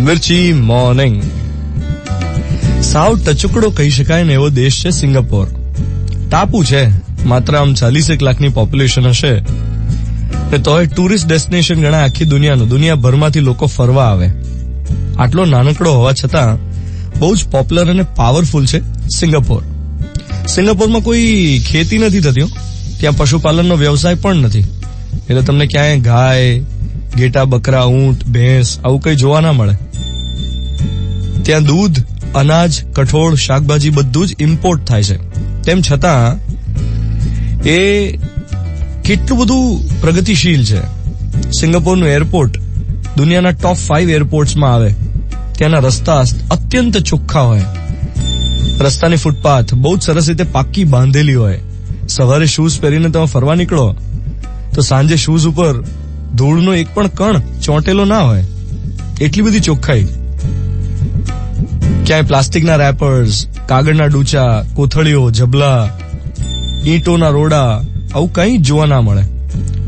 મિર્ચી morning. સાવ ટચુકડો કહી શકાય ને એવો દેશ છે સિંગાપોર. ટાપુ છે, માત્ર આમ 40 લાખની પોપ્યુલેશન હશે ને તોય ટુરિસ્ટ ડેસ્ટિનેશન ગણાય આખી દુનિયાનું. દુનિયાભરમાંથી લોકો ફરવા આવે. આટલો નાનકડો હોવા છતાં બહુ જ પોપ્યુલર અને પાવરફુલ છે સિંગાપોર. સિંગાપોરમાં કોઈ ખેતી નથી થતી, ત્યાં પશુપાલનનો વ્યવસાય પણ નથી, એટલે તમને ક્યાંય ગાય, ઘેટા, બકરા, ઊંટ, ભેંસ આવું કઈ જોવા ના મળે. ત્યાં દૂધ, અનાજ, કઠોળ, શાકભાજી બધું જ ઇમ્પોર્ટ થાય છે. તેમ છતાં એ કેટલું બધું પ્રગતિશીલ છે. સિંગાપોરનું એરપોર્ટ દુનિયાના ટોપ 5 એરપોર્ટ્સમાં આવે. ત્યાંના રસ્તા અત્યંત ચોખ્ખા હોય. રસ્તાની ફૂટપાથ બહુ જ સરસ રીતે પાક્કી બાંધેલી હોય. સવારે શૂઝ પહેરીને તમે ફરવા નીકળો તો સાંજે શૂઝ ઉપર ધૂળનો એક પણ કણ ચોંટેલો ના હોય, એટલી બધી ચોખ્ખાઈ. ક્યાંય પ્લાસ્ટિકના રેપર્સ, કાગળના ડૂચા, કોથળીઓ, જબલા, ઈંટોના રોડા આવું કંઈ જોવા ના મળે.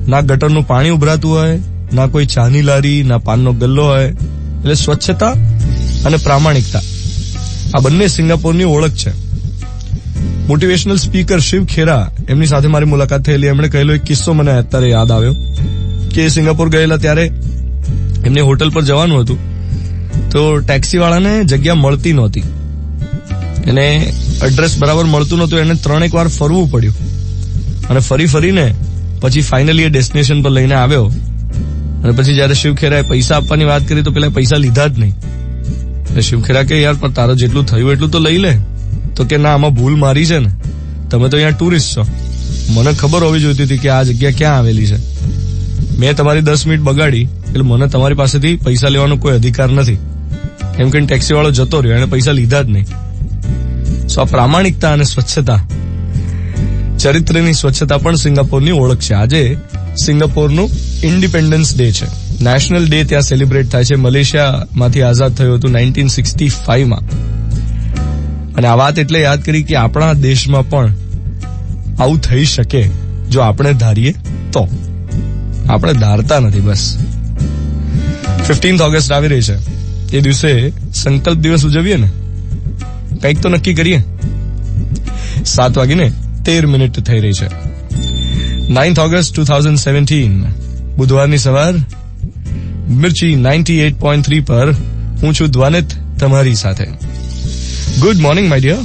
ના ગટરનું પાણી ઉભરાતું હોય, ના કોઈ ચાની લારી, ના પાનનો ગલ્લો હોય. એટલે સ્વચ્છતા અને પ્રામાણિકતા આ બંને સિંગાપોરની ઓળખ છે. મોટિવેશનલ સ્પીકર શિવ ખેરા, એમની સાથે મારી મુલાકાત થયેલી. એમણે કહેલો એક કિસ્સો મને અત્યારે યાદ આવ્યો કે સિંગાપોર ગયેલા ત્યારે એમને હોટલ પર જવાનું હતું તો ટેક્સી વાળાને જગ્યા મળતી નહોતી, એને એડ્રેસ બરાબર મળતું નહોતું. એને 3 વાર ફરવું પડ્યું અને ફરીને પછી ફાઇનલી એ ડેસ્ટિનેશન પર લઈને આવ્યો. અને પછી જયારે શિવ ખેરાએ પૈસા આપવાની વાત કરી તો પેલા પૈસા લીધા જ નહીં. એટલે શિવ ખેરા કે યાર પણ તારો જેટલું થયું એટલું તો લઈ લે. તો કે ના, આમાં ભૂલ મારી છે ને, તમે તો અહીંયા ટુરિસ્ટ છો, મને ખબર હોવી જોઈતી હતી કે આ જગ્યા ક્યાં આવેલી છે. મેં તમારી 10 મિનિટ બગાડી એટલે મને તમારી પાસેથી પૈસા લેવાનો કોઈ અધિકાર નથી. એમ કહીને ટેક્સી વાળો જતો રહ્યો, એને પૈસા લીધા જ નહીં. સો આ પ્રામાણિકતા અને સ્વચ્છતા, ચરિત્રની સ્વચ્છતા પણ સિંગાપોરની ઓળખ છે. આજે સિંગાપોરનું ઇન્ડિપેન્ડન્સ ડે છે. નેશનલ ડે ત્યાં સેલિબ્રેટ થાય છે. મલેશિયામાંથી આઝાદ થયું હતું 1965માં. અને આ વાત એટલે યાદ કરી કે આપણા દેશમાં પણ આવું થઈ શકે જો આપણે ધારીએ તો. આપણે ધારતા નથી બસ. 15 ઓગસ્ટ આવી રહી છે. એ દિવસે સંકલ્પ દિવસ ઉજવીએ ને, કંઈક તો નક્કી કરીએ. 7:13 થઈ રહી છે. 9 ઓગસ્ટ 2017 બુધવારની સવાર. મિર્ચી 98.3 પર હું છું દ્વાનિત તમારી સાથે. Good morning my dear.